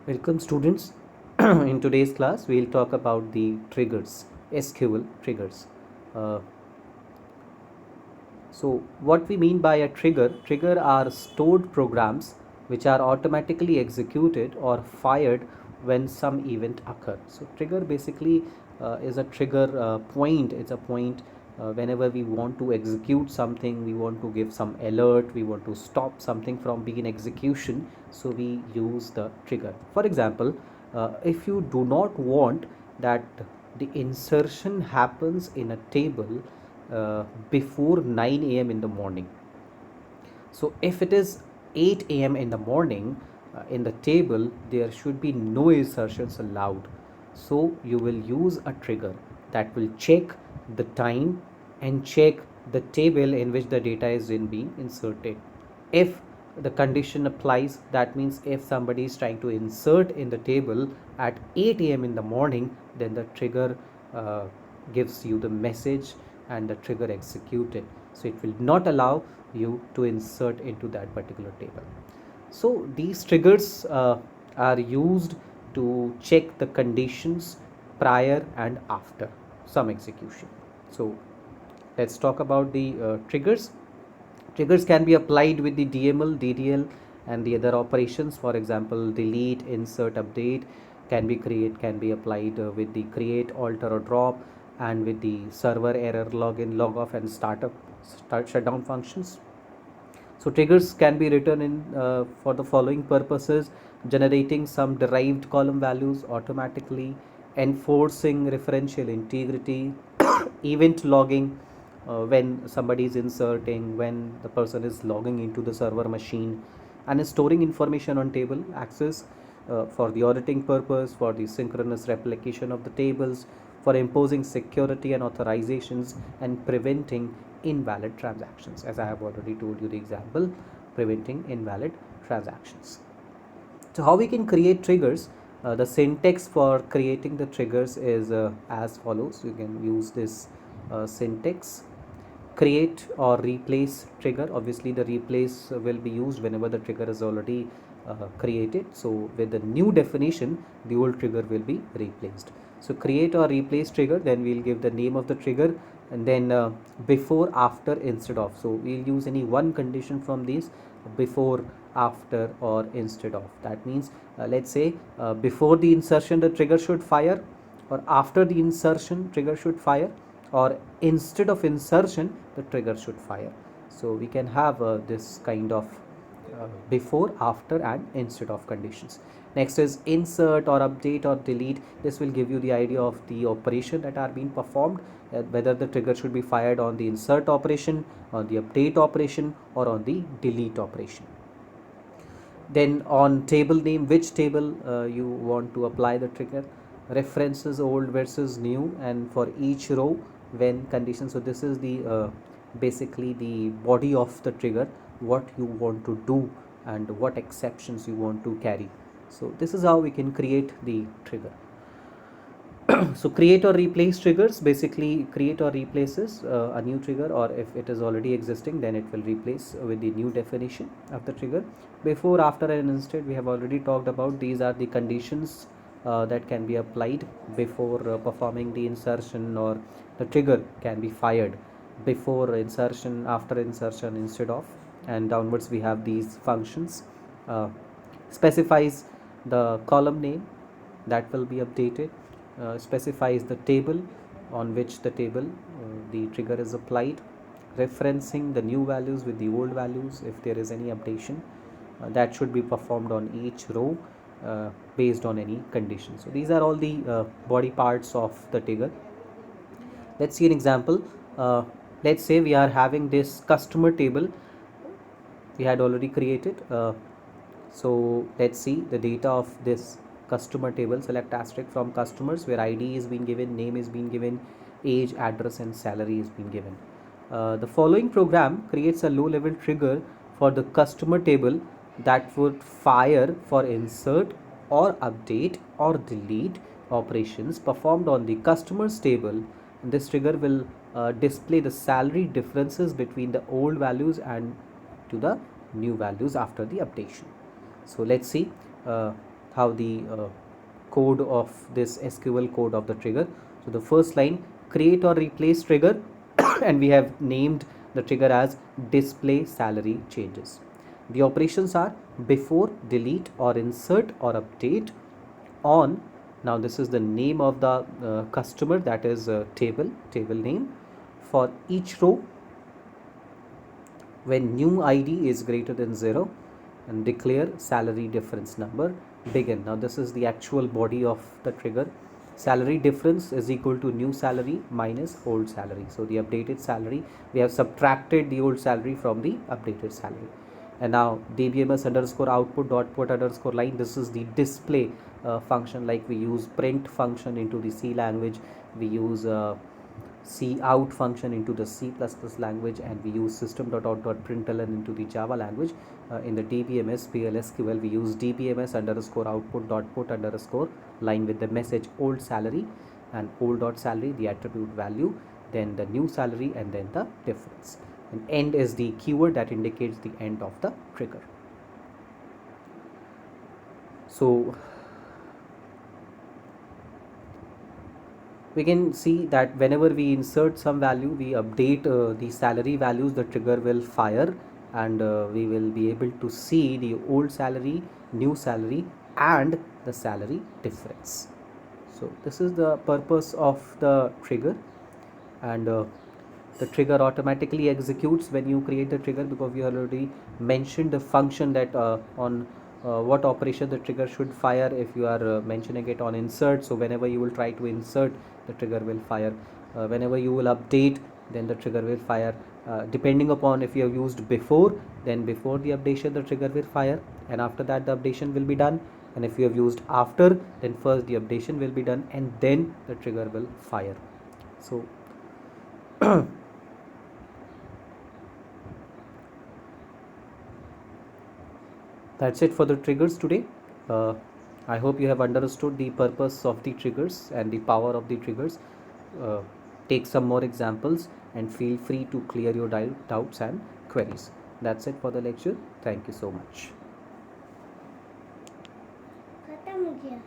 Welcome students. In today's class we'll talk about the triggers, SQL triggers. Uh, so what we mean by a trigger are stored programs which are automatically executed or fired when some event occur. So trigger basically is a trigger point. It's a point whenever we want to execute something, we want to give some alert, we want to stop something from being in execution, so we use the trigger. For example, if you do not want that the insertion happens in a table before 9 a.m. in the morning. So if it is 8 a.m. in the morning, in the table there should be no insertions allowed. So you will use a trigger that will check the time and check the table in which the data is in being inserted. If the condition applies, that means if somebody is trying to insert in the table at 8 a.m. in the morning, then the trigger gives you the message and the trigger executed. So it will not allow you to insert into that particular table. So these triggers are used to check the conditions prior and after some execution. So let's talk about the triggers. Triggers can be applied with the DML, DDL, and the other operations. For example, delete, insert, update can be applied with the create, alter, or drop, and with the server error, login, log off, and start shutdown functions. So triggers can be written in for the following purposes: generating some derived column values automatically, enforcing referential integrity, event logging when somebody is inserting, when the person is logging into the server machine, and is storing information on table access for the auditing purpose, for the synchronous replication of the tables, for imposing security and authorizations, and preventing invalid transactions. As I have already told you the example, preventing invalid transactions. So how we can create triggers? The syntax for creating the triggers is as follows. You can use this syntax: create or replace trigger. Obviously the replace will be used whenever the trigger is already created. So with the new definition, the old trigger will be replaced. So create or replace trigger, then we'll give the name of the trigger, and then before, after, instead of. So we'll use any one condition from these: before, after, or instead of. That means let's say before the insertion the trigger should fire, or after the insertion trigger should fire, or instead of insertion the trigger should fire. So we can have this kind of before, after, and instead of conditions. Next is insert or update or delete. This will give you the idea of the operation that are being performed, whether the trigger should be fired on the insert operation, on the update operation, or on the delete operation. Then on table name, which table you want to apply the trigger, references old versus new, and for each row when condition. So this is the basically the body of the trigger, what you want to do and what exceptions you want to carry. So this is how we can create the trigger. So create or replace triggers basically create or replaces a new trigger, or if it is already existing then it will replace with the new definition of the trigger. Before, after, and instead we have already talked about. These are the conditions that can be applied before performing the insertion, or the trigger can be fired before insertion, after insertion, instead of, and downwards we have these functions. Specifies the column name that will be updated, specifies the table on which the trigger is applied, referencing the new values with the old values if there is any updation that should be performed on each row based on any condition. So these are all the body parts of the trigger. Let's see an example. Let's say we are having this customer table we had already created. So let's see the data of this customer table. Select asterisk from customers, where ID is being given, name is being given, age, address, and salary is being given. The following program creates a low level trigger for the customer table that would fire for insert or update or delete operations performed on the customers table. And this trigger will display the salary differences between the old values and to the new values after the updation. So let's see how the code of this SQL code of the trigger. So the first line, create or replace trigger and we have named the trigger as display salary changes. The operations are before, delete or insert or update, on. Now this is the name of the customer, that is table name for each row, when new ID is greater than 0, and declare salary difference number, begin. Now this is the actual body of the trigger. Salary difference is equal to new salary minus old salary. So the updated salary, we have subtracted the old salary from the updated salary. And now dbms underscore output dot put underscore line, this is the display function. Like we use print function into the C language, we use C out function into the C++ language, and we use system.out.println into the Java language. In the DBMS PLSQL, we use DBMS underscore output dot put underscore line with the message old salary, and old dot salary the attribute value, then the new salary, and then the difference. And end is the keyword that indicates the end of the trigger. So we can see that whenever we insert some value, we update the salary values, the trigger will fire, and we will be able to see the old salary, new salary, and the salary difference. So this is the purpose of the trigger, and the trigger automatically executes when you create the trigger, because we already mentioned the function that on what operation the trigger should fire if you are mentioning it on insert. So whenever you will try to insert, the trigger will fire. Whenever you will update, then the trigger will fire. Depending upon if you have used before, then before the updation the trigger will fire, and after that the updation will be done. And if you have used after, then first the updation will be done and then the trigger will fire. So that's it for the triggers today. I hope you have understood the purpose of the triggers and the power of the triggers. Take some more examples and feel free to clear your doubts and queries. That's it for the lecture. Thank you so much. खत्म हो गया।